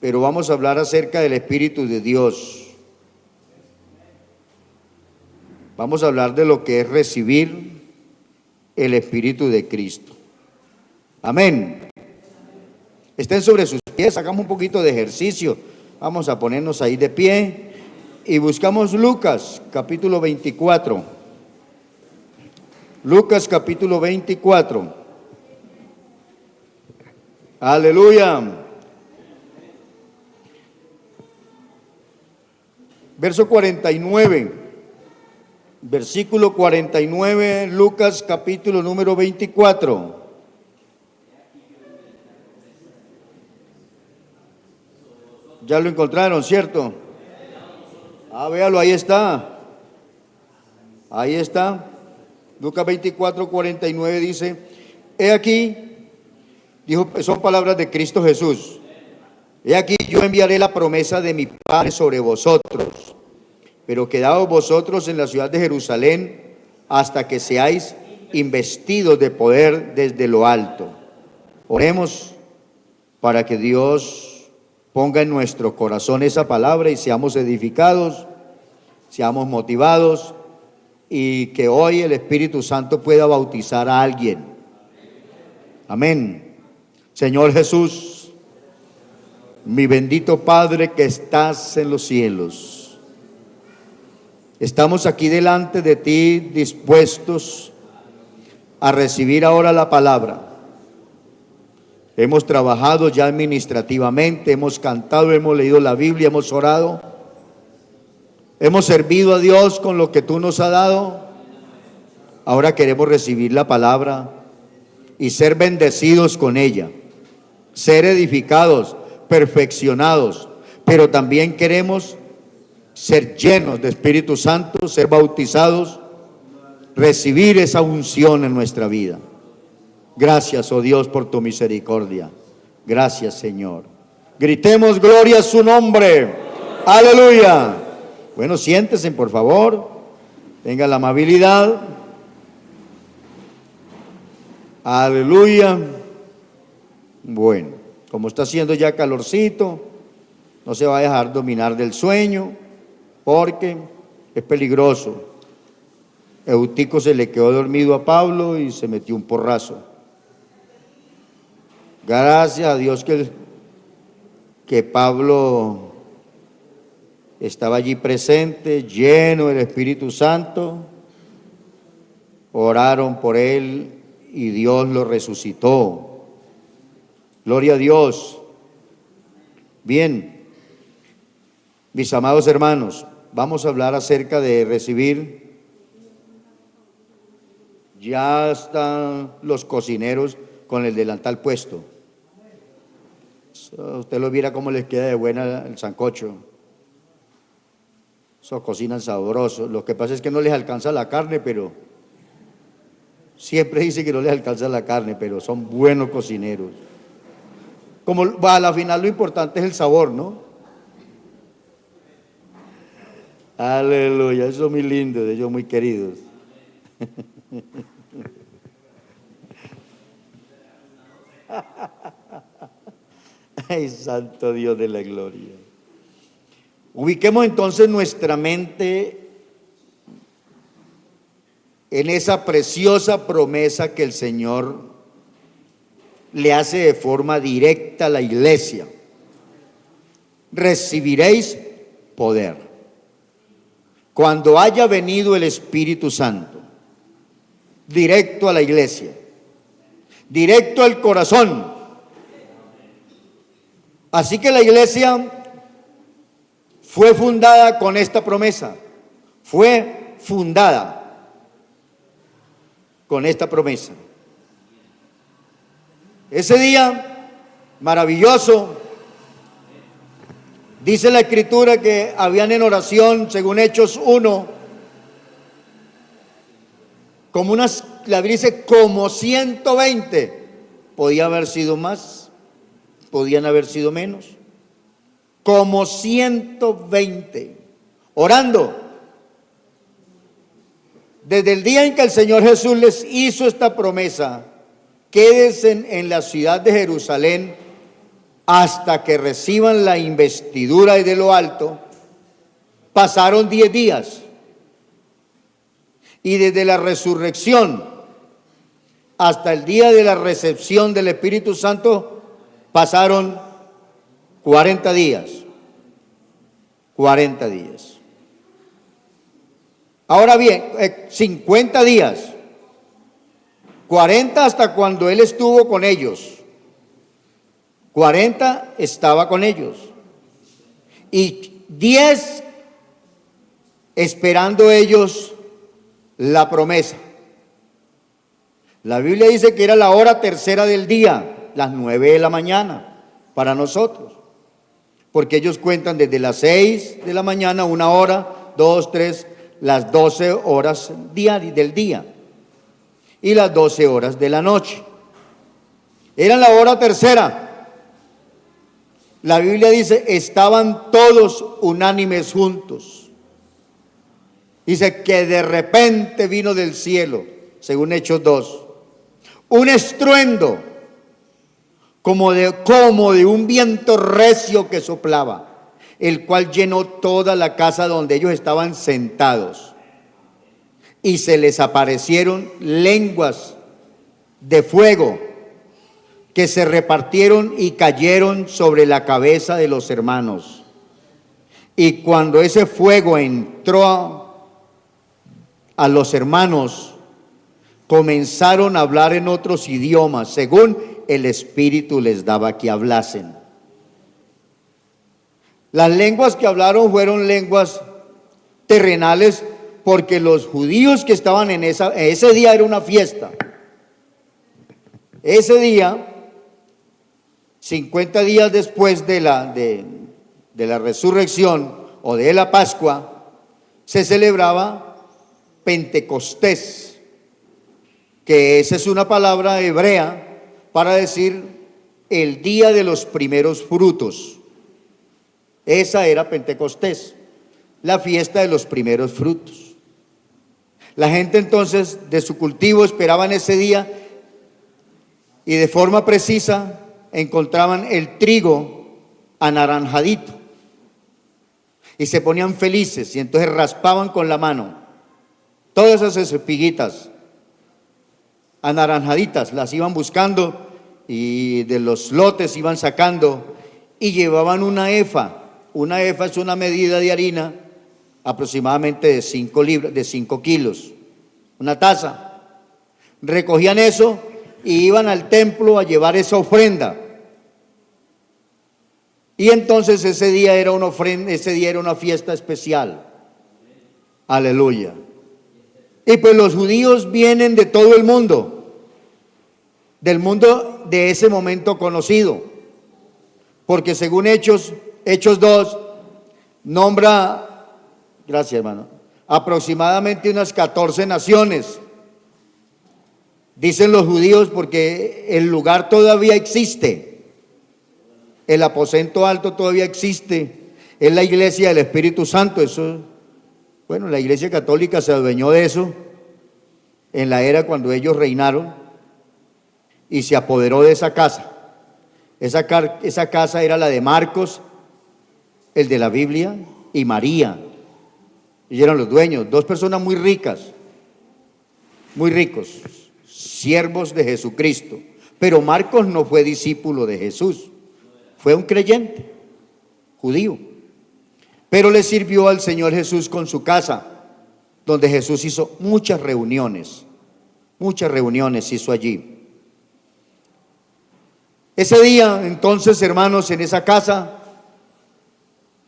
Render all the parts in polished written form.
pero vamos a hablar acerca del Espíritu de Dios. Vamos a hablar de lo que es recibir el Espíritu de Cristo. Amén. Estén sobre sus pies, hagamos un poquito de ejercicio. Vamos a ponernos ahí de pie y buscamos Lucas capítulo 24. Lucas capítulo 24. Aleluya. Verso 49. Versículo 49, Lucas capítulo número 24. Ya lo encontraron, ¿cierto? Véalo, ahí está. Ahí está. Lucas 24, 49 dice, he aquí, dijo, son palabras de Cristo Jesús. He aquí, yo enviaré la promesa de mi Padre sobre vosotros, pero quedaos vosotros en la ciudad de Jerusalén hasta que seáis investidos de poder desde lo alto. Oremos para que Dios ponga en nuestro corazón esa palabra y seamos edificados, seamos motivados y que hoy el Espíritu Santo pueda bautizar a alguien. Amén. Señor Jesús, mi bendito Padre que estás en los cielos, estamos aquí delante de ti dispuestos a recibir ahora la palabra. Hemos trabajado ya administrativamente, hemos cantado, hemos leído la Biblia, hemos orado, hemos servido a Dios con lo que tú nos has dado. Ahora queremos recibir la palabra y ser bendecidos con ella, ser edificados, perfeccionados, pero también queremos ser llenos de Espíritu Santo, ser bautizados, recibir esa unción en nuestra vida. Gracias, oh Dios, por tu misericordia. Gracias, Señor. Gritemos gloria a su nombre. Aleluya. Bueno, siéntense, por favor. Tengan la amabilidad. Aleluya. Bueno, como está haciendo ya calorcito, no se va a dejar dominar del sueño, porque es peligroso. Eutico se le quedó dormido a Pablo y se metió un porrazo. Gracias a Dios que Pablo estaba allí presente, lleno del Espíritu Santo. Oraron por él y Dios lo resucitó. Gloria a Dios. Bien, mis amados hermanos, vamos a hablar acerca de recibir. Ya están los cocineros con el delantal puesto. Usted lo viera cómo les queda de buena el sancocho. Eso cocinan sabroso. Lo que pasa es que no les alcanza la carne, pero siempre dice que no les alcanza la carne, pero son buenos cocineros. Como a la final lo importante es el sabor, ¿no? Aleluya, eso es muy lindo, de ellos muy queridos. Ay, santo Dios de la gloria. Ubiquemos entonces nuestra mente en esa preciosa promesa que el Señor le hace de forma directa a la iglesia. Recibiréis poder cuando haya venido el Espíritu Santo. Directo a la iglesia, directo al corazón. Así que la iglesia fue fundada con esta promesa, fue fundada con esta promesa. Ese día maravilloso, dice la Escritura que habían en oración, según Hechos 1, como unas, la Biblia dice como 120, podía haber sido más. Podían haber sido menos, como 120, orando. Desde el día en que el Señor Jesús les hizo esta promesa, quédense en la ciudad de Jerusalén hasta que reciban la investidura de lo alto, pasaron 10 días. Y desde la resurrección hasta el día de la recepción del Espíritu Santo, pasaron 40 días. 40 días. Ahora bien, 50 días. 40 hasta cuando Él estuvo con ellos. 40 estaba con ellos. Y 10 esperando ellos la promesa. La Biblia dice que era la hora tercera del día, las 9 de la mañana, para nosotros. Porque ellos cuentan desde las 6 de la mañana, 1 hora, 2, 3, las 12 horas del día. Y las 12 horas de la noche. Era la hora tercera. La Biblia dice, estaban todos unánimes juntos. Dice que de repente vino del cielo, según Hechos 2, un estruendo como de un viento recio que soplaba, el cual llenó toda la casa donde ellos estaban sentados. Y se les aparecieron lenguas de fuego que se repartieron y cayeron sobre la cabeza de los hermanos. Y cuando ese fuego entró a los hermanos, comenzaron a hablar en otros idiomas, según el Espíritu les daba que hablasen. Las lenguas que hablaron fueron lenguas terrenales, porque los judíos que estaban ese día era una fiesta. Ese día, 50 días después de la resurrección o de la Pascua, se celebraba Pentecostés, que esa es una palabra hebrea para decir el día de los primeros frutos. Esa era Pentecostés, la fiesta de los primeros frutos. La gente entonces de su cultivo esperaban ese día y de forma precisa encontraban el trigo anaranjadito y se ponían felices y entonces raspaban con la mano todas esas espiguitas anaranjaditas, las iban buscando y de los lotes iban sacando y llevaban una efa. Una efa es una medida de harina aproximadamente de 5 kilos, una taza. Recogían eso y iban al templo a llevar esa ofrenda. Y entonces ese día era una ofrenda, ese día era una fiesta especial. Aleluya. Y pues los judíos vienen de todo el mundo, del mundo de ese momento conocido, porque según Hechos 2, nombra, gracias hermano, aproximadamente unas 14 naciones. Dicen los judíos porque el lugar todavía existe, el aposento alto todavía existe, es la iglesia del Espíritu Santo. Eso, bueno, la iglesia católica se adueñó de eso en la era cuando ellos reinaron y se apoderó de esa casa. Esa casa era la de Marcos, el de la Biblia, y María. Ellos eran los dueños, 2 personas muy ricas, muy ricos, siervos de Jesucristo. Pero Marcos no fue discípulo de Jesús, fue un creyente judío, pero le sirvió al Señor Jesús con su casa, donde Jesús hizo muchas reuniones hizo allí. Ese día, entonces, hermanos, en esa casa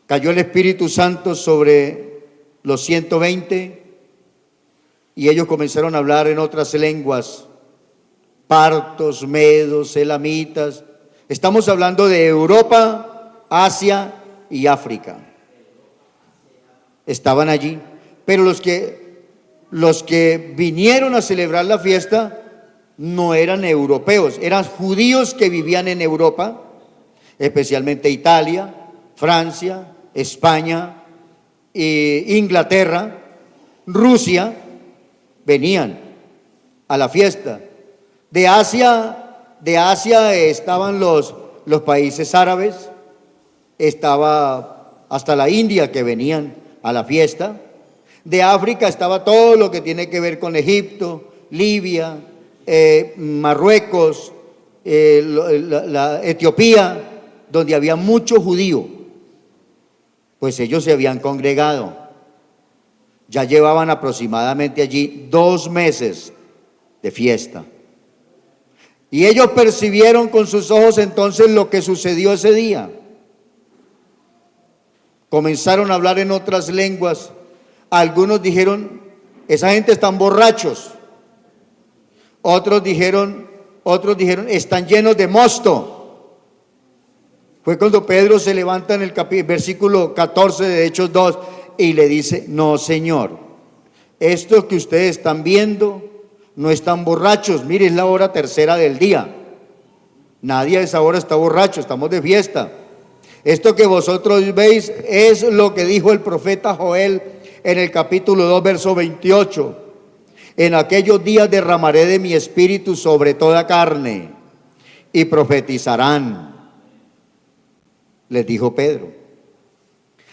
cayó el Espíritu Santo sobre los 120 y ellos comenzaron a hablar en otras lenguas, partos, medos, elamitas. Estamos hablando de Europa, Asia y África. Estaban allí, pero los que vinieron a celebrar la fiesta no eran europeos, eran judíos que vivían en Europa, especialmente Italia, Francia, España, Inglaterra, Rusia, venían a la fiesta. De Asia estaban los los países árabes, estaba hasta la India que venían a la fiesta. De África estaba todo lo que tiene que ver con Egipto, Libia, Marruecos, la Etiopía, donde había mucho judío. Pues ellos se habían congregado. Ya llevaban aproximadamente allí 2 meses de fiesta. Y ellos percibieron con sus ojos entonces lo que sucedió ese día. Comenzaron a hablar en otras lenguas. Algunos dijeron, esa gente están borrachos. Otros dijeron, están llenos de mosto. Fue cuando Pedro se levanta en el versículo 14 de Hechos 2 y le dice, no, Señor, esto que ustedes están viendo no están borrachos. Mire, es la hora tercera del día. Nadie a esa hora está borracho, estamos de fiesta. Esto que vosotros veis es lo que dijo el profeta Joel en el capítulo 2, verso 28. En aquellos días derramaré de mi espíritu sobre toda carne y profetizarán, les dijo Pedro.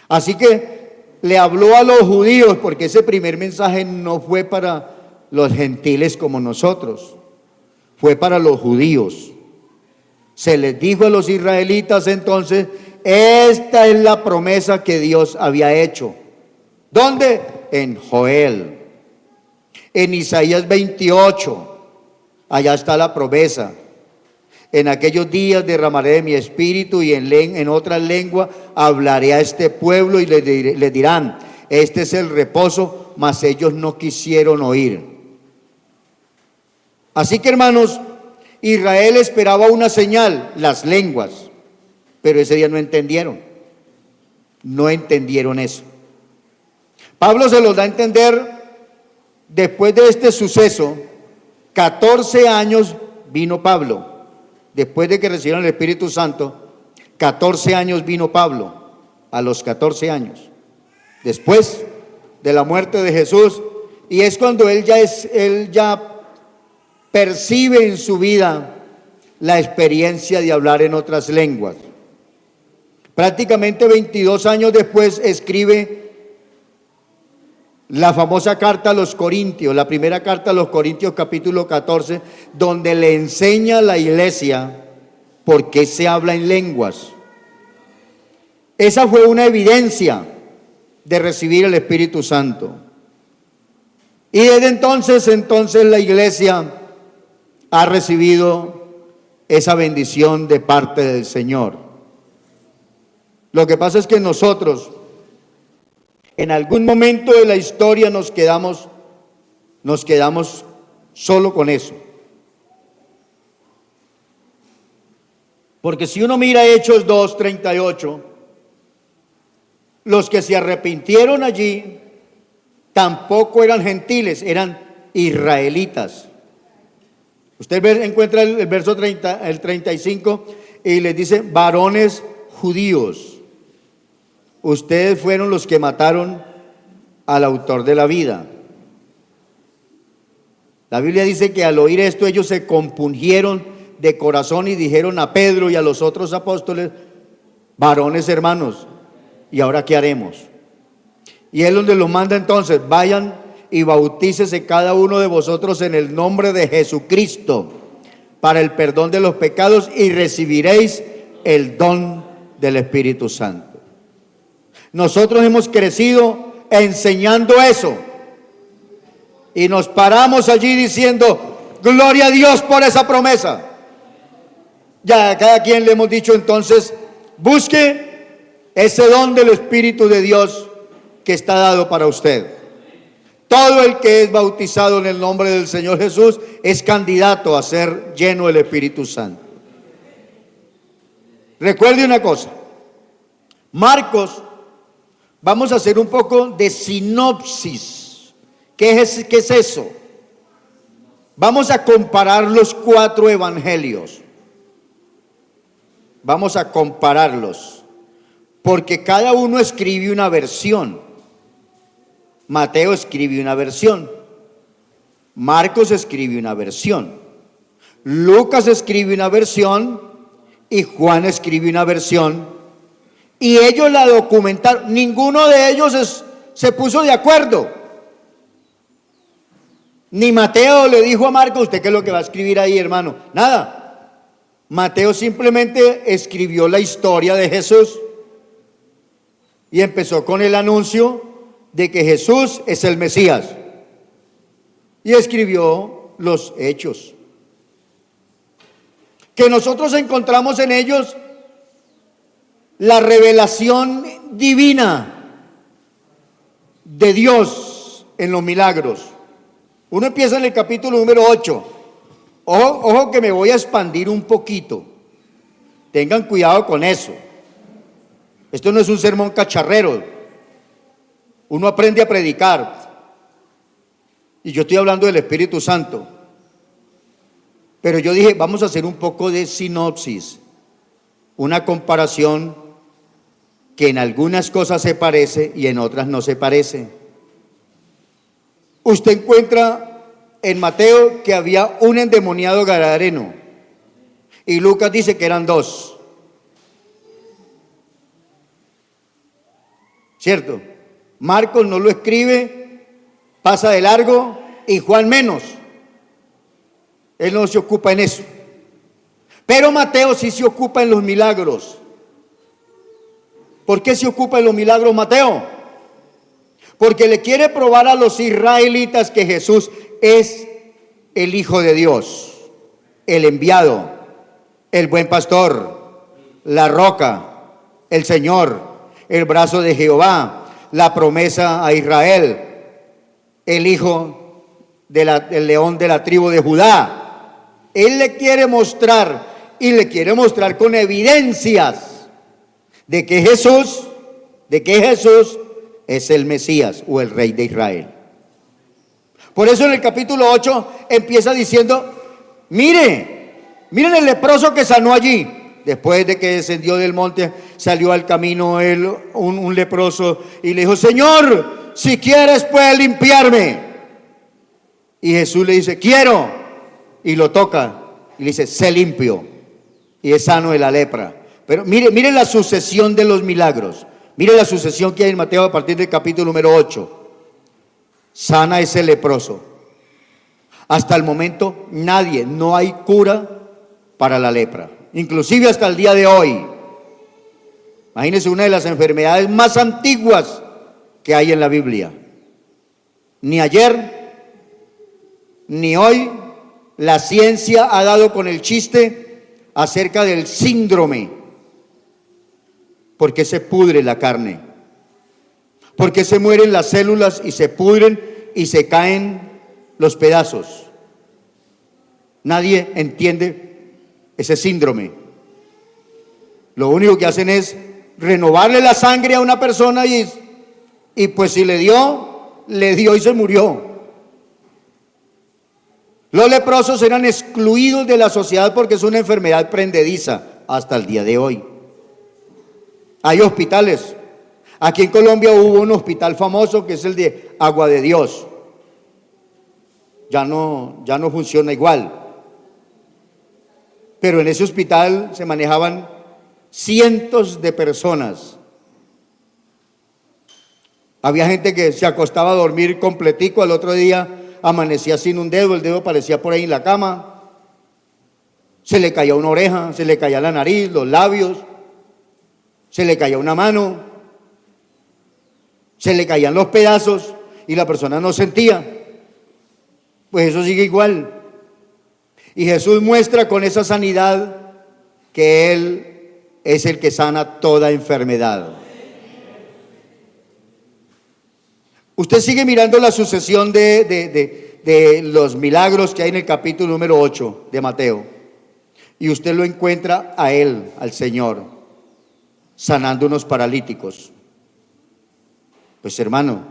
Así que le habló a los judíos, porque ese primer mensaje no fue para los gentiles como nosotros, fue para los judíos. Se les dijo a los israelitas entonces, esta es la promesa que Dios había hecho. ¿Dónde? En Joel. En Isaías 28, allá está la promesa. En aquellos días derramaré de mi espíritu y en otra lengua hablaré a este pueblo y les dirán, este es el reposo, mas ellos no quisieron oír. Así que, hermanos, Israel esperaba una señal, las lenguas, pero ese día no entendieron eso. Pablo se los da a entender después de este suceso. 14 años vino Pablo, después de que recibieron el Espíritu Santo, 14 años vino Pablo, a los 14 años, después de la muerte de Jesús, y es cuando él ya percibe en su vida la experiencia de hablar en otras lenguas. Prácticamente 22 años después escribe la famosa carta a los Corintios, la primera carta a los Corintios capítulo 14, donde le enseña a la iglesia por qué se habla en lenguas. Esa fue una evidencia de recibir el Espíritu Santo. Y desde entonces la iglesia ha recibido esa bendición de parte del Señor. Lo que pasa es que nosotros, en algún momento de la historia nos quedamos solo con eso. Porque si uno mira Hechos 2:38, los que se arrepintieron allí tampoco eran gentiles, eran israelitas. Usted encuentra el verso 35 y les dice, varones judíos, ustedes fueron los que mataron al autor de la vida. La Biblia dice que al oír esto ellos se compungieron de corazón y dijeron a Pedro y a los otros apóstoles, varones hermanos, ¿y ahora qué haremos? Y él donde los manda entonces, vayan y bautícese cada uno de vosotros en el nombre de Jesucristo para el perdón de los pecados y recibiréis el don del Espíritu Santo. Nosotros hemos crecido enseñando eso y nos paramos allí diciendo, gloria a Dios por esa promesa. Ya a cada quien le hemos dicho entonces, busque ese don del Espíritu de Dios que está dado para usted. Todo el que es bautizado en el nombre del Señor Jesús es candidato a ser lleno del Espíritu Santo. Recuerde una cosa, Marcos, vamos a hacer un poco de sinopsis. ¿Qué es eso? Vamos a comparar los 4 evangelios. Vamos a compararlos, porque cada uno escribe una versión. Mateo escribe una versión, Marcos escribe una versión, Lucas escribe una versión y Juan escribió una versión y ellos la documentaron. Ninguno de ellos se puso de acuerdo. Ni Mateo le dijo a Marcos: ¿usted qué es lo que va a escribir ahí, hermano? Nada. Mateo simplemente escribió la historia de Jesús y empezó con el anuncio de que Jesús es el Mesías. Y escribió los hechos, que nosotros encontramos en ellos la revelación divina de Dios en los milagros. Uno empieza en el capítulo número 8. Ojo que me voy a expandir un poquito. Tengan cuidado con eso. Esto no es un sermón cacharrero. Uno aprende a predicar. Y yo estoy hablando del Espíritu Santo. Pero yo dije, vamos a hacer un poco de sinopsis. Una comparación que en algunas cosas se parece y en otras no se parece. Usted encuentra en Mateo que había un endemoniado gadareno. Y Lucas dice que eran 2. ¿Cierto? Marcos no lo escribe, pasa de largo, y Juan menos. Él no se ocupa en eso. Pero Mateo sí se ocupa en los milagros. ¿Por qué se ocupa en los milagros Mateo? Porque le quiere probar a los israelitas que Jesús es el Hijo de Dios, el enviado, el buen pastor, la roca, el Señor, el brazo de Jehová, la promesa a Israel, el hijo del león de la tribu de Judá. Él le quiere mostrar, y le quiere mostrar con evidencias de que Jesús es el Mesías o el Rey de Israel. Por eso en el capítulo 8 empieza diciendo: miren el leproso que sanó allí. Después de que descendió del monte, salió al camino un leproso y le dijo: Señor, si quieres puedes limpiarme. Y Jesús le dice: quiero. Y lo toca y le dice: sé limpio. Y es sano de la lepra. Pero mire la sucesión de los milagros. Mire la sucesión que hay en Mateo a partir del capítulo número 8. Sana ese leproso. Hasta el momento no hay cura para la lepra. Inclusive hasta el día de hoy. Imagínense, una de las enfermedades más antiguas que hay en la Biblia. Ni ayer, ni hoy, la ciencia ha dado con el chiste acerca del síndrome. ¿Por qué se pudre la carne? ¿Por qué se mueren las células y se pudren y se caen los pedazos? Nadie entiende ese síndrome. Lo único que hacen es renovarle la sangre a una persona y pues si le dio y se murió. Los leprosos eran excluidos de la sociedad porque es una enfermedad prendediza hasta el día de hoy. Hay hospitales. Aquí en Colombia hubo un hospital famoso que es el de Agua de Dios. Ya no funciona igual. Pero en ese hospital se manejaban cientos de personas. Había gente que se acostaba a dormir completico, al otro día amanecía sin un dedo, el dedo aparecía por ahí en la cama, se le caía una oreja, se le caía la nariz, los labios, se le caía una mano, se le caían los pedazos y la persona no sentía. Pues eso sigue igual. Y Jesús muestra con esa sanidad que Él es el que sana toda enfermedad. Usted sigue mirando la sucesión de los milagros que hay en el capítulo número 8 de Mateo. Y usted lo encuentra a Él, al Señor, sanando unos paralíticos. Pues hermano,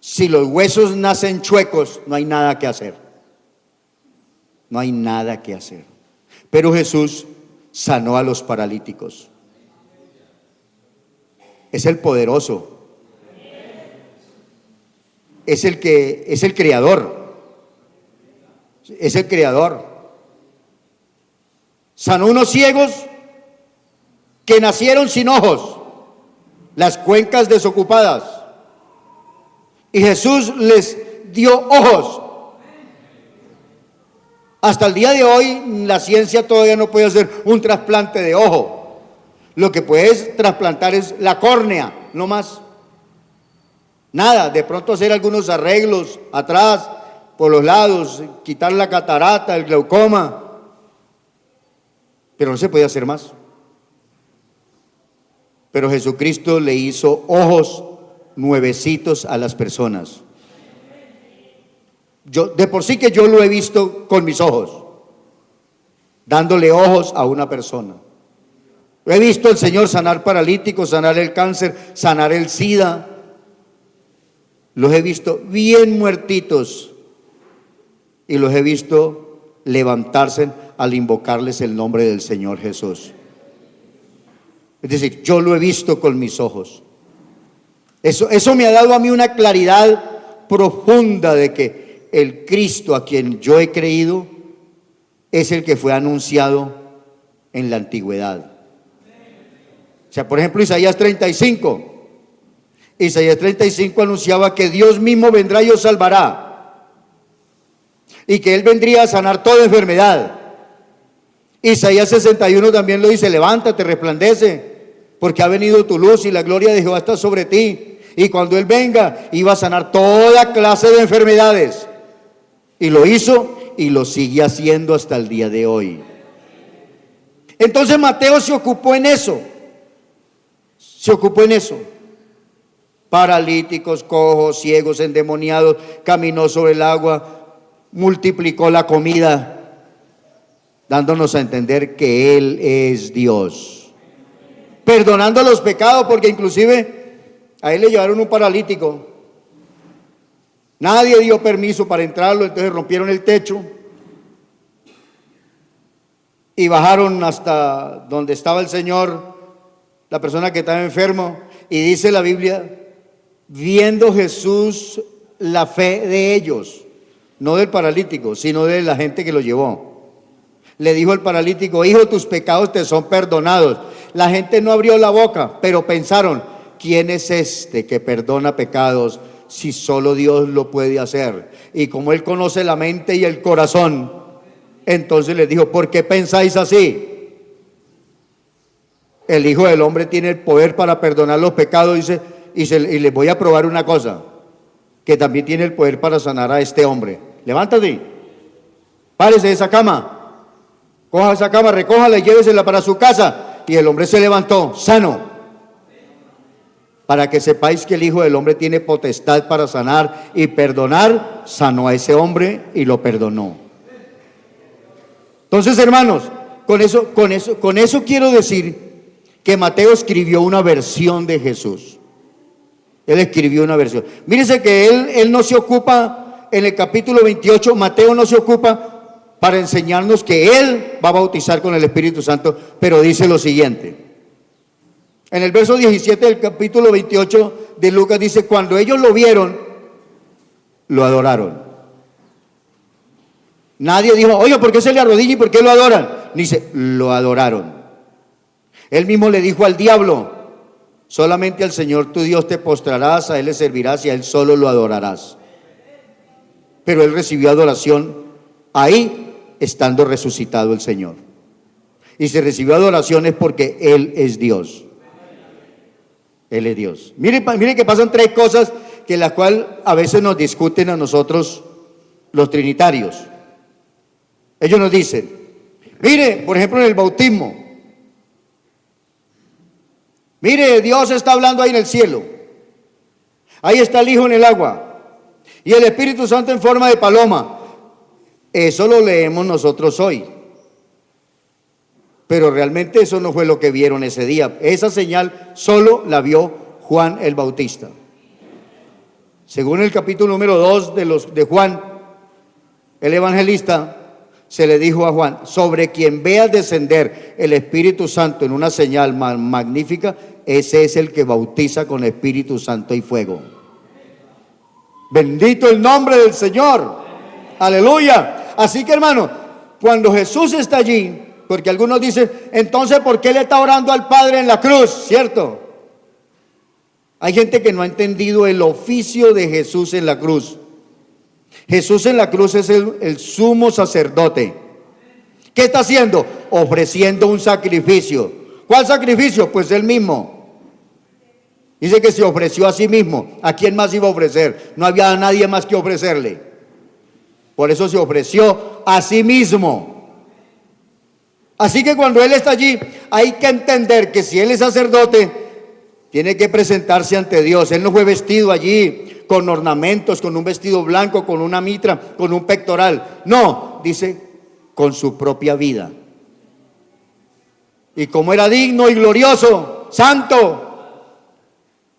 si los huesos nacen chuecos, no hay nada que hacer. No hay nada que hacer. Pero Jesús sanó a los paralíticos. Es el poderoso. Es el creador. Es el creador. Sanó unos ciegos que nacieron sin ojos, las cuencas desocupadas, y Jesús les dio ojos. Hasta el día de hoy la ciencia todavía no puede hacer un trasplante de ojo. Lo que puedes trasplantar es la córnea, no más. Nada, de pronto hacer algunos arreglos atrás, por los lados, quitar la catarata, el glaucoma, pero no se puede hacer más. Pero Jesucristo le hizo ojos nuevecitos a las personas. Yo, de por sí que yo lo he visto con mis ojos, dándole ojos a una persona. He visto al Señor sanar paralíticos, sanar el cáncer, sanar el SIDA. Los he visto bien muertitos y los he visto levantarse al invocarles el nombre del Señor Jesús. Es decir, yo lo he visto con mis ojos. Eso me ha dado a mí una claridad profunda de que el Cristo a quien yo he creído es el que fue anunciado en la antigüedad. O sea, por ejemplo, Isaías 35. Isaías 35 anunciaba que Dios mismo vendrá y os salvará, y que Él vendría a sanar toda enfermedad. Isaías 61 también lo dice: levántate, resplandece, porque ha venido tu luz y la gloria de Jehová está sobre ti. Y cuando Él venga, iba a sanar toda clase de enfermedades. Y lo hizo y lo sigue haciendo hasta el día de hoy. Entonces Mateo se ocupó en eso. Paralíticos, cojos, ciegos, endemoniados, caminó sobre el agua, multiplicó la comida, dándonos a entender que Él es Dios. Perdonando los pecados, porque inclusive a Él le llevaron un paralítico. Nadie dio permiso para entrarlo, entonces rompieron el techo y bajaron hasta donde estaba el Señor, la persona que estaba enfermo, y dice la Biblia, viendo Jesús la fe de ellos, no del paralítico, sino de la gente que lo llevó, le dijo al paralítico: hijo, tus pecados te son perdonados. La gente no abrió la boca, pero pensaron: ¿quién es este que perdona pecados si solo Dios lo puede hacer? Y como Él conoce la mente y el corazón, entonces les dijo: ¿por qué pensáis así? El Hijo del Hombre tiene el poder para perdonar los pecados, dice, y les voy a probar una cosa, que también tiene el poder para sanar a este hombre. Levántate, párese de esa cama, coja esa cama, recójala y llévesela para su casa. Y el hombre se levantó, sano. Para que sepáis que el Hijo del Hombre tiene potestad para sanar y perdonar, sanó a ese hombre y lo perdonó. Entonces, hermanos, con eso quiero decir que Mateo escribió una versión de Jesús. Él escribió una versión. Mírense que él no se ocupa, en el capítulo 28, Mateo no se ocupa para enseñarnos que Él va a bautizar con el Espíritu Santo, pero dice lo siguiente. En el verso 17 del capítulo 28 de Lucas dice: cuando ellos lo vieron, lo adoraron. Nadie dijo: oye, ¿por qué se le arrodilla y por qué lo adoran? Dice: lo adoraron. Él mismo le dijo al diablo: solamente al Señor tu Dios te postrarás, a Él le servirás y a Él solo lo adorarás. Pero él recibió adoración ahí, estando resucitado el Señor. Y si recibió adoración es porque Él es Dios. Él es Dios. Miren que pasan tres cosas que las cuales a veces nos discuten a nosotros los trinitarios. Ellos nos dicen: mire, por ejemplo, en el bautismo, mire, Dios está hablando ahí en el cielo. Ahí está el Hijo en el agua y el Espíritu Santo en forma de paloma. Eso lo leemos nosotros hoy. Pero realmente eso no fue lo que vieron ese día. Esa señal solo la vio Juan el Bautista. Según el capítulo número 2 de Juan, el evangelista, se le dijo a Juan: sobre quien veas descender el Espíritu Santo en una señal magnífica, ese es el que bautiza con Espíritu Santo y fuego. Bendito el nombre del Señor. Aleluya. Así que, hermano, cuando Jesús está allí, Porque algunos dicen, entonces, ¿por qué le está orando al Padre en la cruz? ¿Cierto? Hay gente que no ha entendido el oficio de Jesús en la cruz. Jesús en la cruz es el sumo sacerdote. ¿Qué está haciendo? Ofreciendo un sacrificio. ¿Cuál sacrificio? Pues él mismo. Dice que se ofreció a sí mismo. ¿A quién más iba a ofrecer? No había nadie más que ofrecerle. Por eso se ofreció a sí mismo. Así que cuando él está allí, hay que entender que si él es sacerdote, tiene que presentarse ante Dios. Él no fue vestido allí con ornamentos, con un vestido blanco, con una mitra, con un pectoral. No, dice, con su propia vida. Y como era digno y glorioso, santo,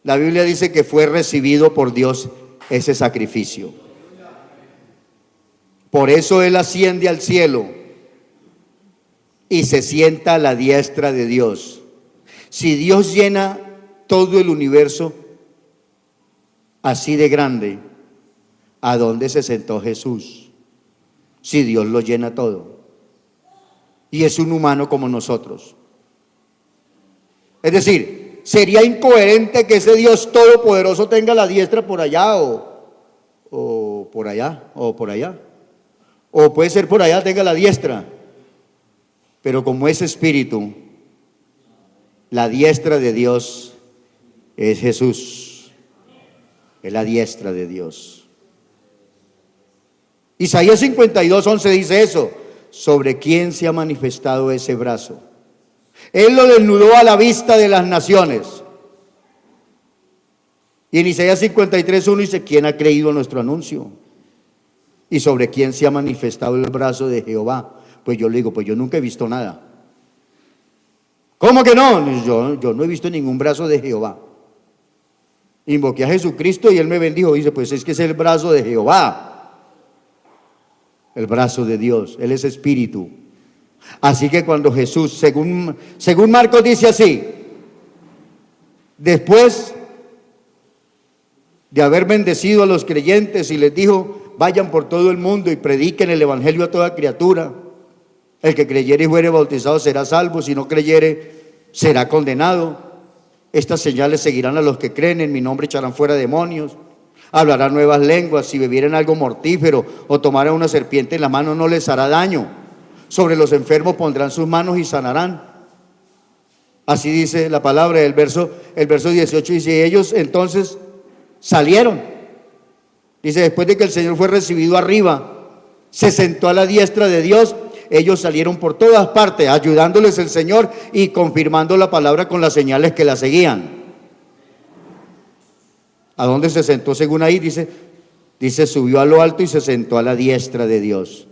la Biblia dice que fue recibido por Dios ese sacrificio. Por eso él asciende al cielo y se sienta a la diestra de Dios. Si Dios llena todo el universo así de grande, ¿a dónde se sentó Jesús? Si Dios lo llena todo y es un humano como nosotros. Es decir, sería incoherente que ese Dios todopoderoso tenga la diestra por allá o por allá o por allá, o puede ser por allá tenga la diestra, pero como es espíritu, la diestra de Dios es Jesús, es la diestra de Dios. Isaías 52:11 dice eso, sobre quién se ha manifestado ese brazo. Él lo desnudó a la vista de las naciones. Y en Isaías 53:1 dice, ¿quién ha creído nuestro anuncio? ¿Y sobre quién se ha manifestado el brazo de Jehová? Pues yo le digo, pues yo nunca he visto nada. ¿Cómo que no? Yo no he visto ningún brazo de Jehová. Invoqué a Jesucristo y él me bendijo. Dice, pues es que es el brazo de Jehová, el brazo de Dios. Él es espíritu. Así que cuando Jesús, según Marcos dice así, después de haber bendecido a los creyentes y les dijo, vayan por todo el mundo y prediquen el evangelio a toda criatura. El que creyere y fuere bautizado será salvo, si no creyere será condenado. Estas señales seguirán a los que creen, en mi nombre echarán fuera demonios, hablarán nuevas lenguas, si bebieren algo mortífero o tomaran una serpiente en la mano no les hará daño. Sobre los enfermos pondrán sus manos y sanarán. Así dice la palabra. El verso 18 dice, ellos entonces salieron. Dice, después de que el Señor fue recibido arriba, se sentó a la diestra de Dios, ellos salieron por todas partes, ayudándoles el Señor y confirmando la palabra con las señales que la seguían. ¿A dónde se sentó según ahí? Dice, subió a lo alto y se sentó a la diestra de Dios,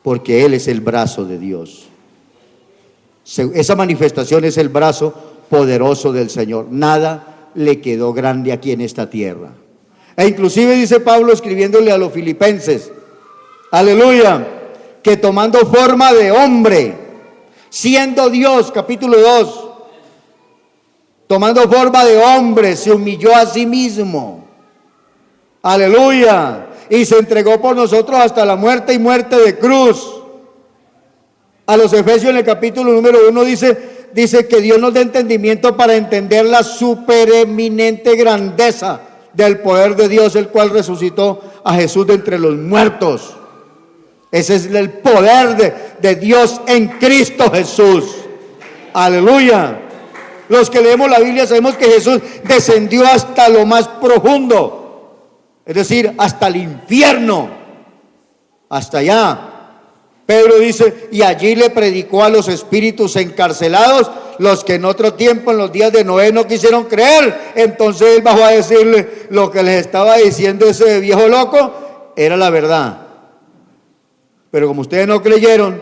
porque Él es el brazo de Dios. Esa manifestación es el brazo poderoso del Señor. Nada le quedó grande aquí en esta tierra. E inclusive dice Pablo escribiéndole a los filipenses, aleluya, que tomando forma de hombre, siendo Dios, capítulo 2, tomando forma de hombre, se humilló a sí mismo. Aleluya. Y se entregó por nosotros hasta la muerte y muerte de cruz. A los Efesios en el capítulo número 1 dice que Dios nos dé entendimiento para entender la supereminente grandeza del poder de Dios, el cual resucitó a Jesús de entre los muertos. Ese es el poder de Dios en Cristo Jesús. Aleluya. Los que leemos la Biblia sabemos que Jesús descendió hasta lo más profundo, es decir, hasta el infierno, hasta allá. Pedro dice, y allí le predicó a los espíritus encarcelados, los que en otro tiempo, en los días de Noé, no quisieron creer. Entonces él bajó a decirle, lo que les estaba diciendo ese viejo loco era la verdad. Pero como ustedes no creyeron,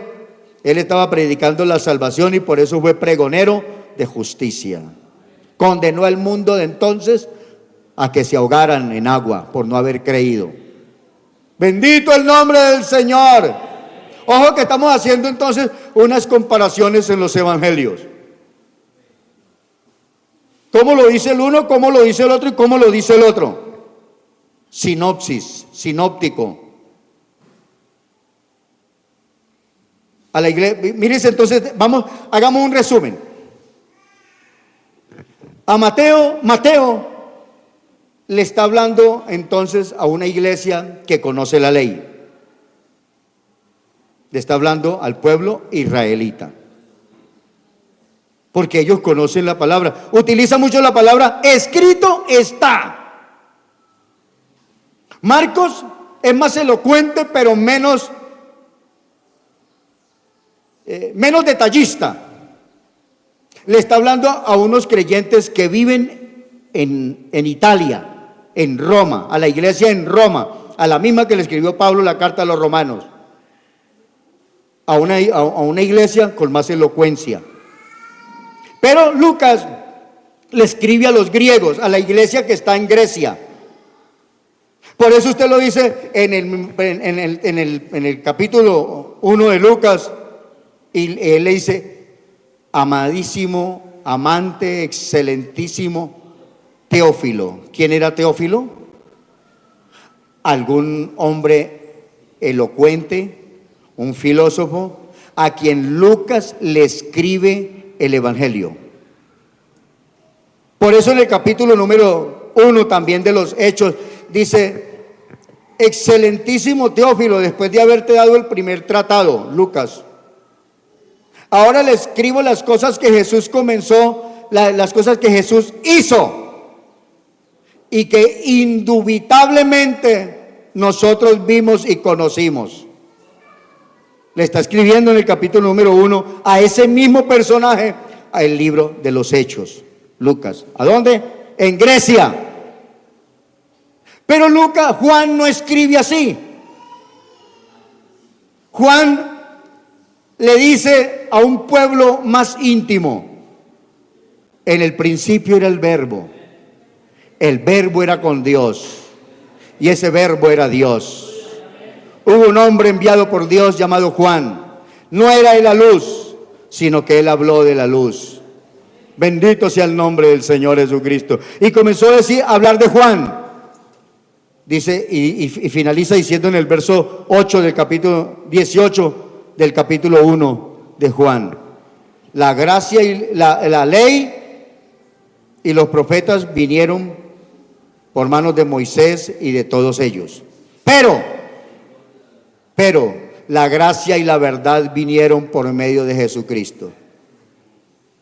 él estaba predicando la salvación y por eso fue pregonero de justicia. Condenó al mundo de entonces a que se ahogaran en agua por no haber creído. Bendito el nombre del Señor. Ojo que estamos haciendo entonces unas comparaciones en los evangelios. ¿Cómo lo dice el uno, cómo lo dice el otro y cómo lo dice el otro? Sinopsis, sinóptico. A la iglesia, mírense entonces, vamos, hagamos un resumen. A Mateo le está hablando entonces a una iglesia que conoce la ley. Le está hablando al pueblo israelita, porque ellos conocen la palabra. Utiliza mucho la palabra escrito está. Marcos es más elocuente, pero menos detallista. Le está hablando a unos creyentes que viven en Italia, en Roma, a la iglesia en Roma, a la misma que le escribió Pablo la carta a los romanos, a una iglesia con más elocuencia. Pero Lucas le escribe a los griegos, a la iglesia que está en Grecia. Por eso usted lo dice en el capítulo 1 de Lucas, y él le dice: amadísimo, amante, excelentísimo Teófilo. ¿Quién era Teófilo? Algún hombre elocuente, un filósofo, a quien Lucas le escribe el Evangelio. Por eso en el capítulo número 1 también de los Hechos dice: excelentísimo Teófilo, después de haberte dado el primer tratado, Lucas, ahora le escribo las cosas que Jesús comenzó, las cosas que Jesús hizo, y que indubitablemente nosotros vimos y conocimos. Le está escribiendo en el capítulo número 1 a ese mismo personaje, al libro de los Hechos, Lucas. ¿A dónde? En Grecia. Pero Juan no escribe así. Juan le dice a un pueblo más íntimo: en el principio era el verbo era con Dios, y ese verbo era Dios. Hubo un hombre enviado por Dios llamado Juan. No era él la luz, sino que él habló de la luz. Bendito sea el nombre del Señor Jesucristo. Y comenzó a hablar de Juan. Dice, y finaliza diciendo en el verso 8 del capítulo 18 del capítulo 1 de Juan: la gracia y la ley y los profetas vinieron por manos de Moisés y de todos ellos. Pero la gracia y la verdad vinieron por medio de Jesucristo.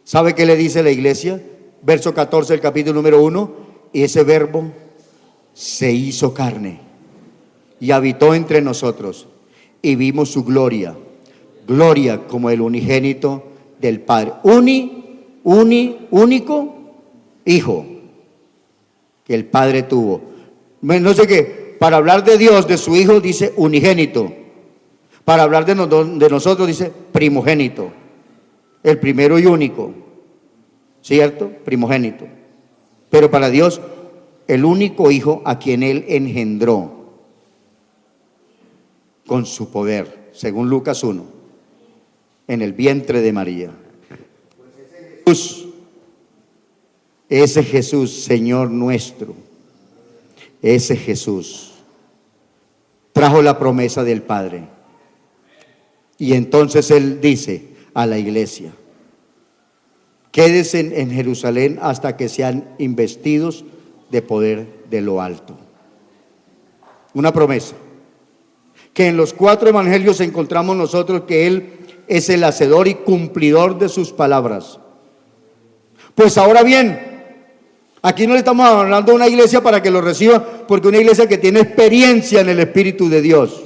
¿Sabe qué le dice la iglesia? Verso 14 del capítulo número 1: y ese verbo se hizo carne y habitó entre nosotros, y vimos su gloria como el unigénito del Padre. Único Hijo que el Padre tuvo. No sé qué, para hablar de Dios, de su Hijo, dice unigénito. Para hablar de nosotros dice primogénito. El primero y único, ¿cierto? Primogénito. Pero para Dios, el único Hijo a quien Él engendró con su poder, según Lucas 1, en el vientre de María. Ese Jesús, Señor nuestro, ese Jesús trajo la promesa del Padre. Y entonces Él dice a la iglesia: quédense en Jerusalén hasta que sean investidos de poder de lo alto. Una promesa que en los 4 evangelios encontramos nosotros, que Él es el hacedor y cumplidor de sus palabras. Pues ahora bien, aquí no le estamos hablando a una iglesia para que lo reciba, porque una iglesia que tiene experiencia en el Espíritu de Dios,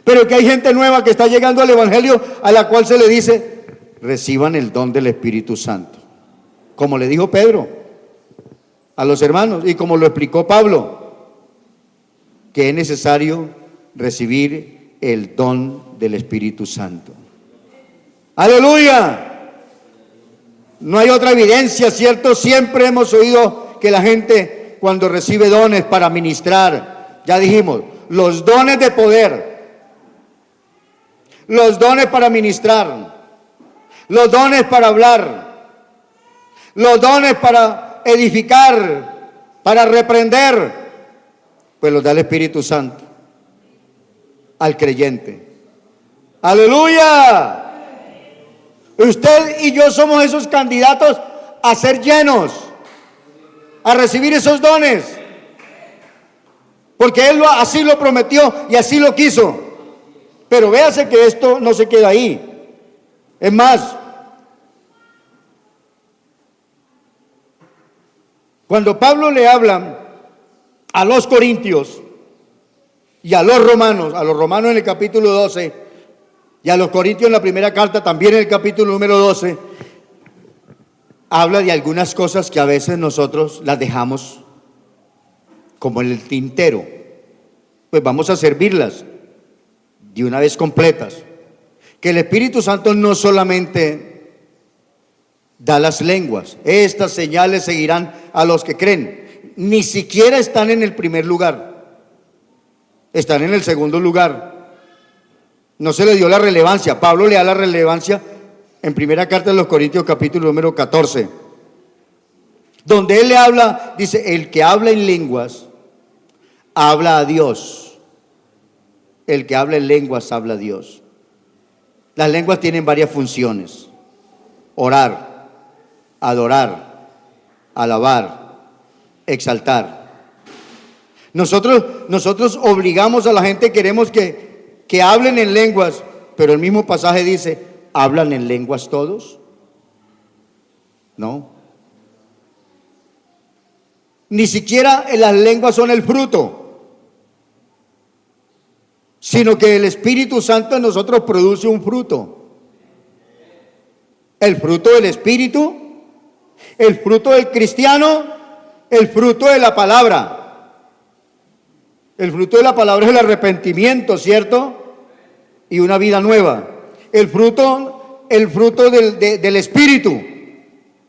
pero que hay gente nueva que está llegando al evangelio, a la cual se le dice: reciban el don del Espíritu Santo, como le dijo Pedro a los hermanos, y como lo explicó Pablo, que es necesario recibir el don del Espíritu Santo. ¡Aleluya! No hay otra evidencia, ¿cierto? Siempre hemos oído que la gente, cuando recibe dones para ministrar, ya dijimos, los dones de poder, los dones para ministrar, los dones para hablar, los dones para edificar, para reprender, pues los da el Espíritu Santo al creyente. Aleluya. Usted y yo somos esos candidatos a ser llenos, a recibir esos dones, porque Él así lo prometió y así lo quiso. Pero véase que esto no se queda ahí. Es más, cuando Pablo le habla a los corintios y a los romanos en el capítulo 12 y a los corintios en la primera carta también en el capítulo número 12, habla de algunas cosas que a veces nosotros las dejamos como en el tintero. Pues vamos a servirlas de una vez completas. Que el Espíritu Santo no solamente da las lenguas, estas señales seguirán a los que creen. Ni siquiera están en el primer lugar, están en el segundo lugar. No se le dio la relevancia. Pablo le da la relevancia en primera carta de los Corintios capítulo número 14, donde él le habla, dice, el que habla en lenguas habla a Dios. El que habla en lenguas habla a Dios. Las lenguas tienen varias funciones: orar, adorar, alabar, exaltar. Nosotros obligamos a la gente, queremos que hablen en lenguas, pero el mismo pasaje dice, ¿hablan en lenguas todos? No. Ni siquiera las lenguas son el fruto, sino que el Espíritu Santo en nosotros produce un fruto. El fruto del Espíritu, el fruto del cristiano, el fruto de la palabra. El fruto de la palabra es el arrepentimiento, ¿cierto? Y una vida nueva. El fruto del Espíritu.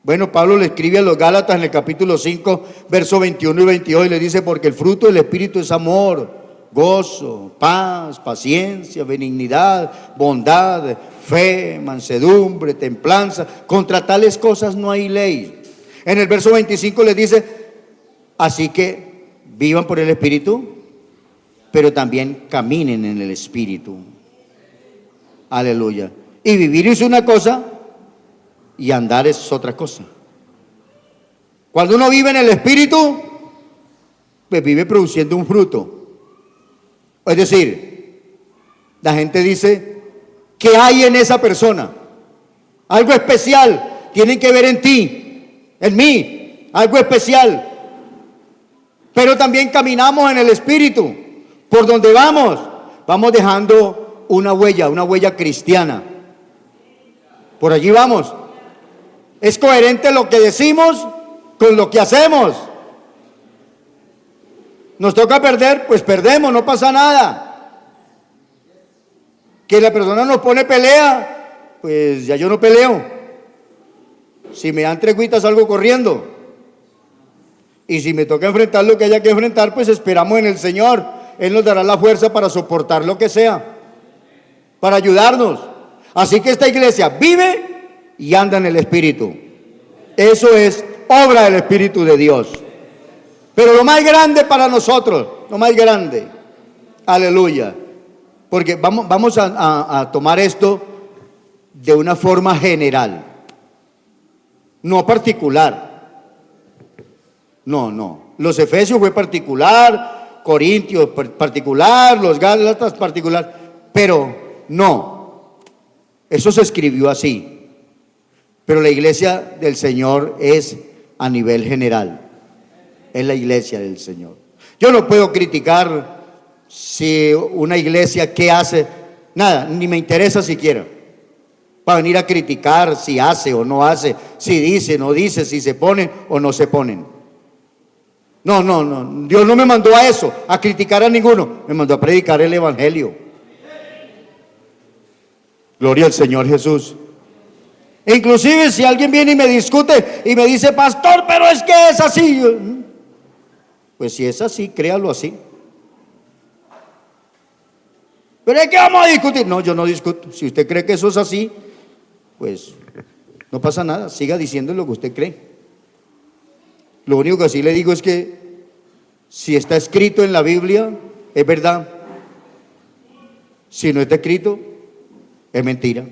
Bueno, Pablo le escribe a los Gálatas en el capítulo 5, versos 21 y 22, y le dice, porque el fruto del Espíritu es amor, gozo, paz, paciencia, benignidad, bondad, fe, mansedumbre, templanza. Contra tales cosas no hay ley. En el verso 25 les dice, así que vivan por el Espíritu, pero también caminen en el Espíritu. Aleluya. Y vivir es una cosa y andar es otra cosa. Cuando uno vive en el Espíritu, pues vive produciendo un fruto. Es decir, la gente dice, ¿qué hay en esa persona? Algo especial tienen que ver en ti, en mí, algo especial. Pero también caminamos en el Espíritu. Por donde vamos dejando una huella cristiana. Por allí vamos. Es coherente lo que decimos con lo que hacemos. Nos toca perder, pues perdemos, no pasa nada. Que la persona nos pone pelea, pues ya yo no peleo. Si me dan treguitas salgo corriendo. Y si me toca enfrentar lo que haya que enfrentar, pues esperamos en el Señor. Él nos dará la fuerza para soportar lo que sea, para ayudarnos. Así que esta iglesia vive y anda en el Espíritu. Eso es obra del Espíritu de Dios. Pero lo más grande para nosotros, lo más grande, aleluya, porque vamos a tomar esto de una forma general, no particular. No. Los Efesios fue particular, Corintios particular, los Gálatas particular, pero no, eso se escribió así. Pero la iglesia del Señor es a nivel general. Es la iglesia del Señor. Yo no puedo criticar si una iglesia qué hace, nada, ni me interesa siquiera. Para venir a criticar si hace o no hace, si dice, no dice, si se ponen o no se ponen. No, Dios no me mandó a eso, a criticar a ninguno, me mandó a predicar el Evangelio. Gloria al Señor Jesús. E inclusive si alguien viene y me discute y me dice, pastor, pero es que es así. Pues si es así, créalo así. Pero es que vamos a discutir. No, yo no discuto. Si usted cree que eso es así, pues no pasa nada, siga diciendo lo que usted cree. Lo único que sí le digo es que si está escrito en la Biblia, es verdad. Si no está escrito, Es mentira.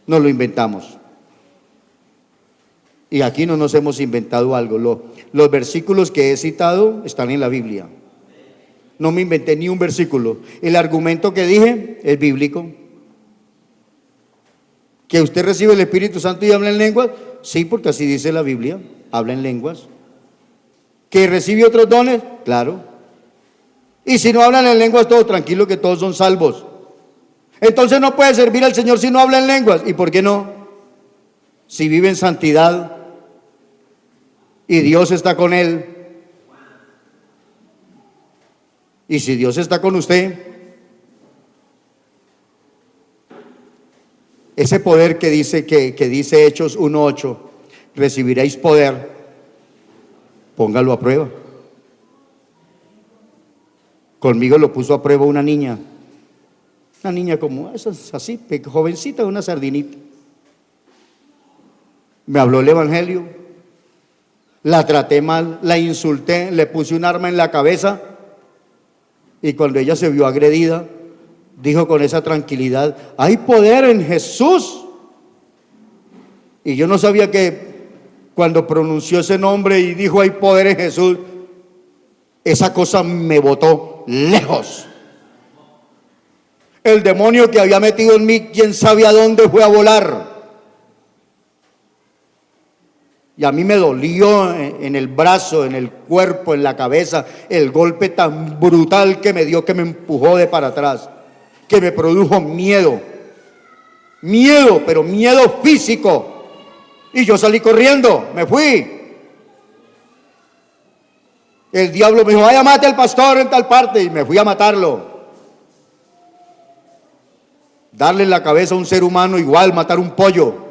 Nos lo inventamos. Y aquí no nos hemos inventado algo. Los versículos que he citado están en la Biblia. No me inventé ni un versículo. El argumento que dije es bíblico. ¿Que usted recibe el Espíritu Santo y habla en lenguas? Sí, porque así dice la Biblia. Habla en lenguas. ¿Que recibe otros dones? Claro. Y si no hablan en lenguas, todo tranquilo, que todos son salvos. Entonces no puede servir al Señor si no habla en lenguas. ¿Y por qué no? Si vive en santidad y Dios está con él. Y si Dios está con usted, ese poder que dice Hechos 1:8, recibiréis poder, póngalo a prueba. Conmigo lo puso a prueba una niña como esas, así, jovencita, una sardinita. Me habló el Evangelio, la traté mal, la insulté, le puse un arma en la cabeza, y cuando ella se vio agredida, dijo con esa tranquilidad: hay poder en Jesús. Y yo no sabía que cuando pronunció ese nombre y dijo hay poder en Jesús, esa cosa me botó lejos. El demonio que había metido en mí, quién sabe a dónde fue a volar. Y a mí me dolió en el brazo, en el cuerpo, en la cabeza, el golpe tan brutal que me dio, que me empujó de para atrás, que me produjo miedo, pero miedo físico. Y yo salí corriendo, me fui. El diablo me dijo: vaya, mate al pastor en tal parte, y me fui a matarlo. Darle en la cabeza a un ser humano, igual matar un pollo.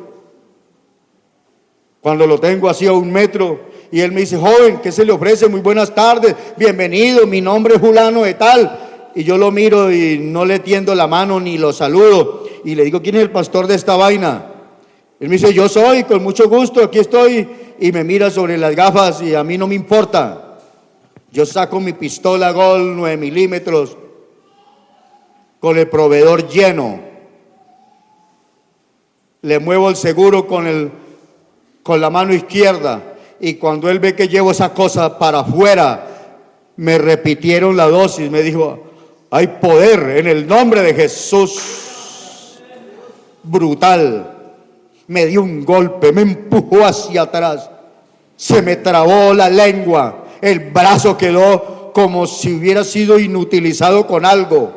Cuando lo tengo así a 1 metro, y él me dice: joven, ¿qué se le ofrece? Muy buenas tardes, bienvenido, mi nombre es fulano de tal. Y yo lo miro y no le tiendo la mano ni lo saludo, y le digo: ¿quién es el pastor de esta vaina? Él me dice: yo soy, con mucho gusto, aquí estoy. Y me mira sobre las gafas, y a mí no me importa. Yo saco mi pistola Gol 9 milímetros con el proveedor lleno, le muevo el seguro con la mano izquierda, y cuando él ve que llevo esa cosa para afuera, me repitieron la dosis, me dijo: hay poder en el nombre de Jesús. Brutal. Me dio un golpe, me empujó hacia atrás, se me trabó la lengua, el brazo quedó como si hubiera sido inutilizado con algo.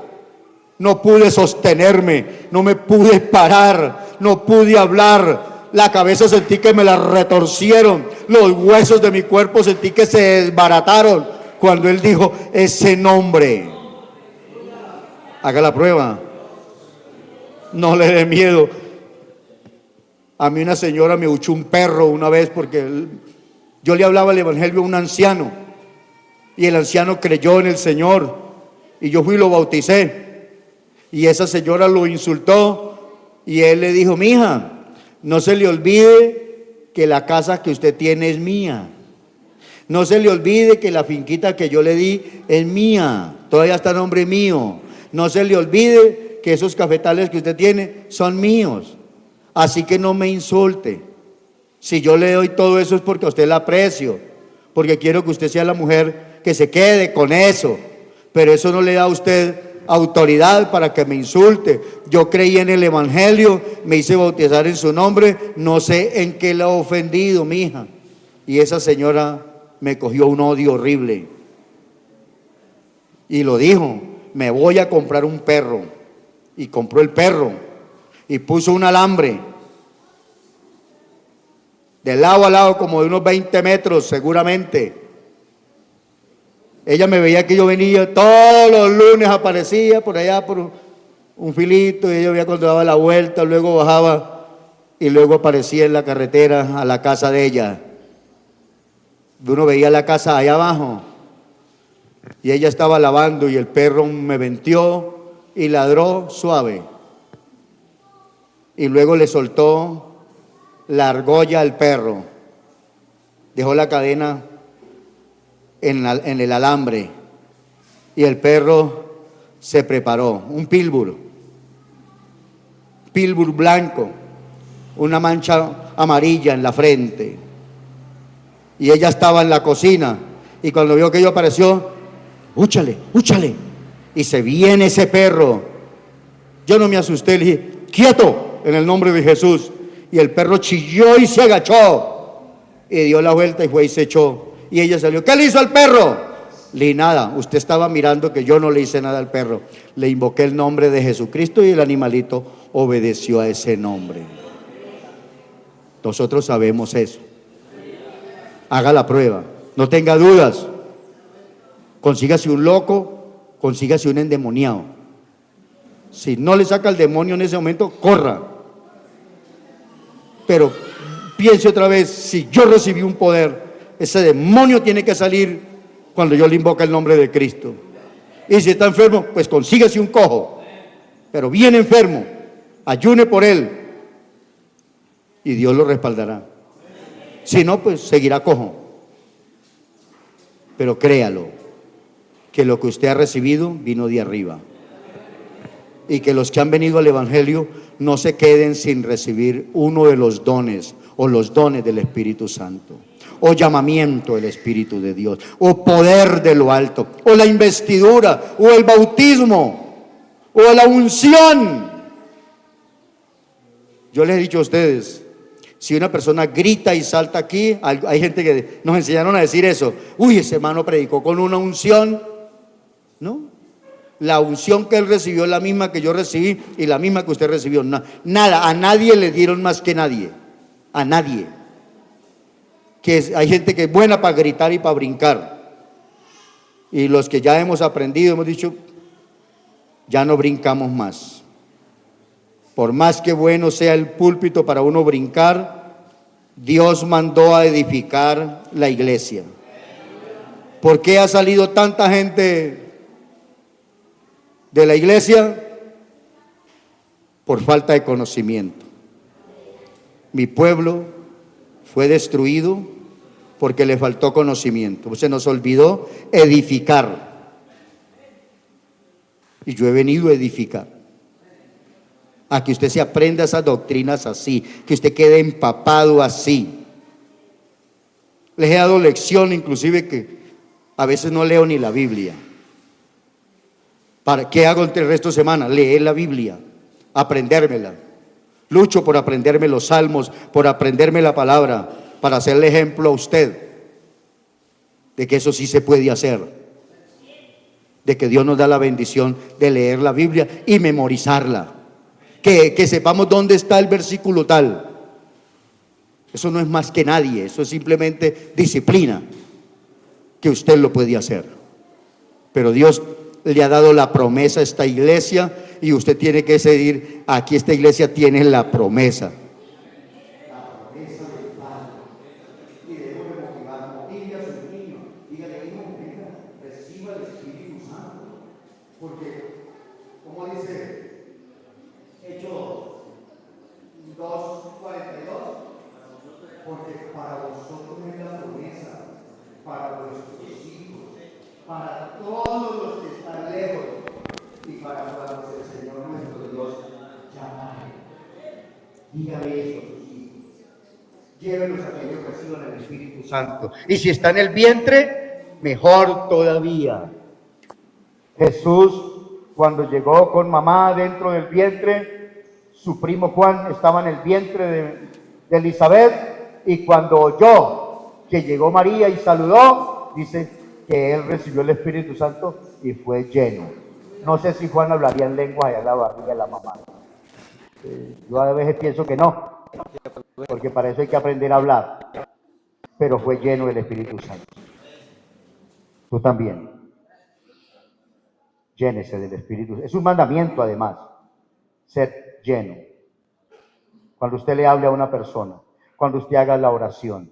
No pude sostenerme, no me pude parar, no pude hablar. La cabeza sentí que me la retorcieron, los huesos de mi cuerpo sentí que se desbarataron cuando él dijo ese nombre. Haga la prueba, no le dé miedo. A mí una señora me huchó un perro una vez porque yo le hablaba el evangelio a un anciano, y el anciano creyó en el Señor, y yo fui y lo bauticé, y esa señora lo insultó, y él le dijo: mija, no se le olvide que la casa que usted tiene es mía. No se le olvide que la finquita que yo le di es mía, todavía está a nombre mío. No se le olvide que esos cafetales que usted tiene son míos. Así que no me insulte. Si yo le doy todo eso es porque a usted la aprecio, porque quiero que usted sea la mujer que se quede con eso. Pero eso no le da a usted autoridad para que me insulte. Yo creí en el evangelio, me hice bautizar en su nombre, no sé en qué la he ofendido, mija. Y esa señora me cogió un odio horrible y lo dijo: me voy a comprar un perro. Y compró el perro y puso un alambre de lado a lado, como de unos 20 metros seguramente. Ella me veía que yo venía todos los lunes, aparecía por allá por un filito, y ella veía cuando daba la vuelta, luego bajaba y luego aparecía en la carretera a la casa de ella. Uno veía la casa allá abajo y ella estaba lavando, y el perro me venteó y ladró suave, y luego le soltó la argolla al perro, dejó la cadena en el alambre, y el perro se preparó, un pitbull. pilbur blanco, una mancha amarilla en la frente. Y ella estaba en la cocina y cuando vio que yo apareció, úchale, úchale. Y se viene ese perro. Yo no me asusté, le dije, quieto, en el nombre de Jesús. Y el perro chilló y se agachó. Y dio la vuelta y fue y se echó. Y ella salió, ¿qué le hizo al perro? Le dije, nada, usted estaba mirando que yo no le hice nada al perro. Le invoqué el nombre de Jesucristo y el animalito obedeció a ese nombre. Nosotros sabemos eso. Haga la prueba, no tenga dudas. Consígase un loco, consígase un endemoniado. Si no le saca el demonio en ese momento, corra. Pero piense otra vez, si yo recibí un poder, ese demonio tiene que salir cuando yo le invoque el nombre de Cristo. Y si está enfermo, pues consígase un cojo, pero bien enfermo, ayune por él y Dios lo respaldará. Si no, pues seguirá cojo. Pero créalo, que lo que usted ha recibido vino de arriba. Y que los que han venido al Evangelio no se queden sin recibir uno de los dones o los dones del Espíritu Santo, o llamamiento del Espíritu de Dios, o poder de lo alto, o la investidura, o el bautismo, o la unción. Yo les he dicho a ustedes, si una persona grita y salta aquí, hay gente que nos enseñaron a decir eso. Uy, ese hermano predicó con una unción. No, la unción que él recibió es la misma que yo recibí y la misma que usted recibió. Nada, a nadie le dieron más que nadie. A nadie. Hay gente que es buena para gritar y para brincar. Y los que ya hemos aprendido, hemos dicho, ya no brincamos más. Por más que bueno sea el púlpito para uno brincar, Dios mandó a edificar la iglesia. ¿Por qué ha salido tanta gente de la iglesia? Por falta de conocimiento. Mi pueblo fue destruido porque le faltó conocimiento. Se nos olvidó edificar. Y yo he venido a edificar. A que usted se aprenda esas doctrinas así, que usted quede empapado así. Les he dado lección, inclusive que a veces no leo ni la Biblia. ¿Para qué hago el resto de semana? Leer la Biblia, aprendérmela. Lucho por aprenderme los salmos, por aprenderme la palabra, para hacerle ejemplo a usted de que eso sí se puede hacer, de que Dios nos da la bendición de leer la Biblia y memorizarla. Que sepamos dónde está el versículo tal. Eso no es más que nadie, eso es simplemente disciplina, que usted lo puede hacer. Pero Dios le ha dado la promesa a esta iglesia y usted tiene que decidir, aquí esta iglesia tiene la promesa. La promesa del Padre. Y debemos de motivarnos. Dile a sus niños, dígale, hijo, venga, reciba el Espíritu Santo. Porque, como dice Hechos 2:42, porque para vosotros es la promesa, para vuestros hijos, para todos los que están lejos y para cuando el Señor nuestro Dios llamare. Dígale eso a sus hijos. Llévelos a que ellos reciban el Espíritu Santo. Y si está en el vientre, mejor todavía. Jesús, cuando llegó con mamá dentro del vientre, su primo Juan estaba en el vientre de Elizabeth, y cuando oyó que llegó María y saludó, dice que él recibió el Espíritu Santo y fue lleno. No sé si Juan hablaría en lengua allá en la barriga de la mamá. Yo a veces pienso que no, porque para eso hay que aprender a hablar, pero fue lleno del Espíritu Santo. Tú también. Llénese del Espíritu. Es un mandamiento además, ser lleno. Cuando usted le hable a una persona, cuando usted haga la oración,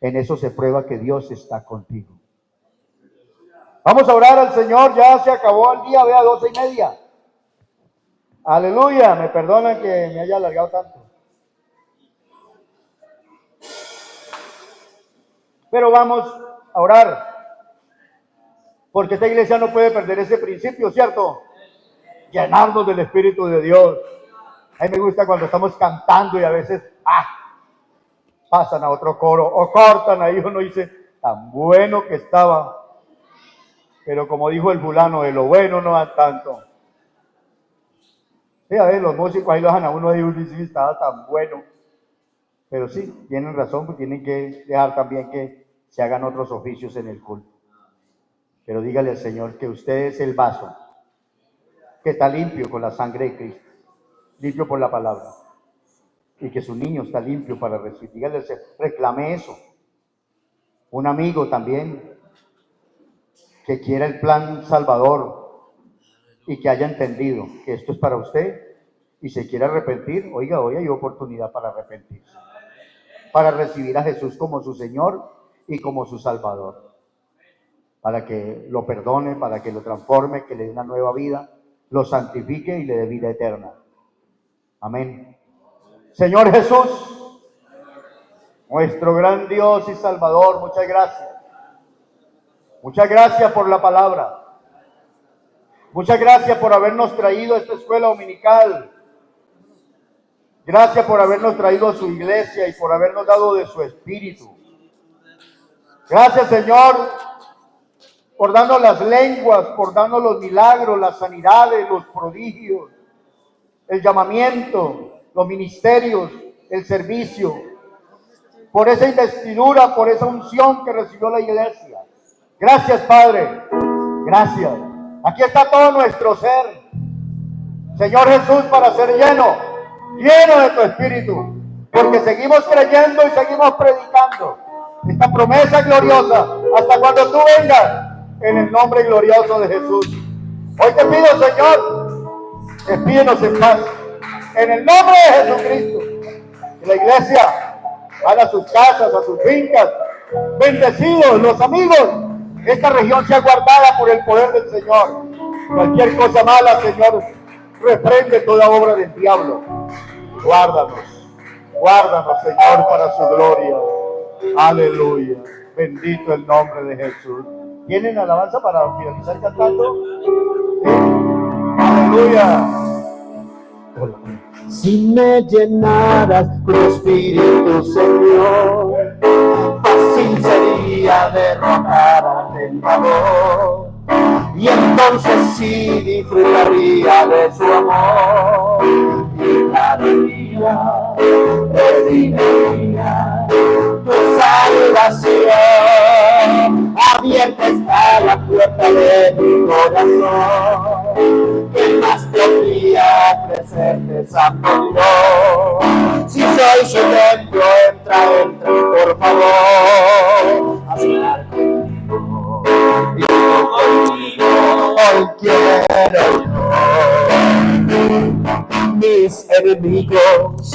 en eso se prueba que Dios está contigo. Vamos a orar al Señor, ya se acabó el día, vea, 12:30. Aleluya, me perdonan que me haya alargado tanto. Pero vamos a orar, porque esta iglesia no puede perder ese principio, ¿cierto? Llenarnos del Espíritu de Dios. A mí me gusta cuando estamos cantando y a veces pasan a otro coro o cortan ahí, uno dice, tan bueno que estaba. Pero como dijo el fulano, de lo bueno no dan tanto. Sí, a ver, los músicos ahí lo dejan a uno y uno dice, estaba tan bueno. Pero sí, tienen razón, pues tienen que dejar también que se hagan otros oficios en el culto. Pero dígale al Señor que usted es el vaso que está limpio con la sangre de Cristo, limpio por la palabra, y que su niño está limpio para recibir. Dígale al Señor, reclame eso. Un amigo también que quiera el plan salvador y que haya entendido que esto es para usted y se quiera arrepentir, oiga, hoy hay oportunidad para arrepentirse, para recibir a Jesús como su Señor y como su Salvador, para que lo perdone, para que lo transforme, que le dé una nueva vida, lo santifique y le dé vida eterna. Amén. Señor Jesús, nuestro gran Dios y Salvador, muchas gracias. Muchas gracias por la palabra. Muchas gracias por habernos traído a esta escuela dominical. Gracias por habernos traído a su iglesia y por habernos dado de su espíritu. Gracias, Señor, por darnos las lenguas, por darnos los milagros, las sanidades, los prodigios, el llamamiento, los ministerios, el servicio, por esa investidura, por esa unción que recibió la iglesia. Gracias, Padre. Gracias. Aquí está todo nuestro ser, Señor Jesús, para ser lleno de tu espíritu, porque seguimos creyendo y seguimos predicando esta promesa gloriosa hasta cuando tú vengas, en el nombre glorioso de Jesús. Hoy te pido, Señor, despídenos en paz, en el nombre de Jesucristo. Y la iglesia van a sus casas, a sus fincas, bendecidos los amigos. Esta región sea guardada por el poder del Señor. Cualquier cosa mala, Señor, reprende toda obra del diablo. Guárdanos, Señor, para su gloria. Aleluya. Bendito el nombre de Jesús. ¿Tienen alabanza para finalizar cantando? ¿Sí? Aleluya. Si me llenaras con tu espíritu, Señor, fácil sería derrotar al tentador. Y entonces sí disfrutaría de su amor y cada día recibiría tu salvación. Abierta está la puerta de mi corazón, que más podría ofrecerte, Santo Dios. Si soy su templo, entra, por favor, a cenar conmigo. Y conmigo hoy quiero yo. Mis enemigos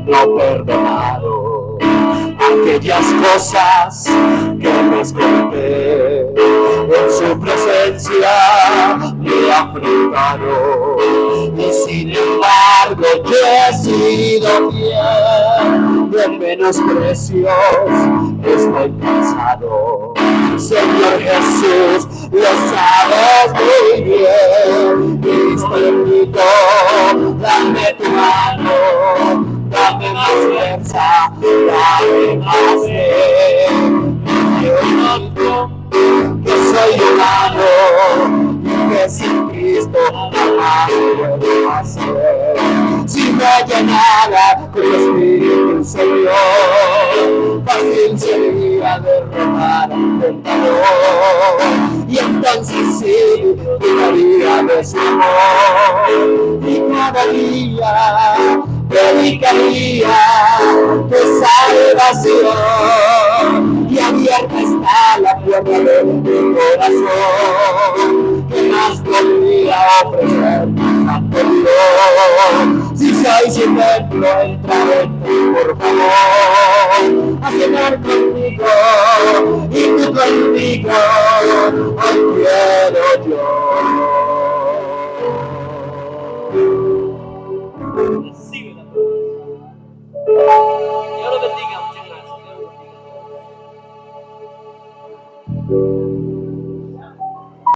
no perdonaron aquellas cosas que me escondí, en su presencia me afrontaron, y sin embargo yo he sido fiel, de menosprecios estoy cansado. Señor Jesús, lo sabes muy bien, y te invito, dame tu mano, dame más fuerza, dame más fe. Yo conozco que soy humano y que sin Cristo jamás puedo hacer. Si me llenara con tu espíritu, Señor, fácil sería derrotar al tentador. Y entonces sí, viviría de su amor, y cada día predicaría tu salvación. Y abierta está la puerta de mi corazón, que más podría ofrecer, Santo Dios. Si soy su templo, entra en ti, por favor, a cenar conmigo, y tú conmigo, hoy quiero yo.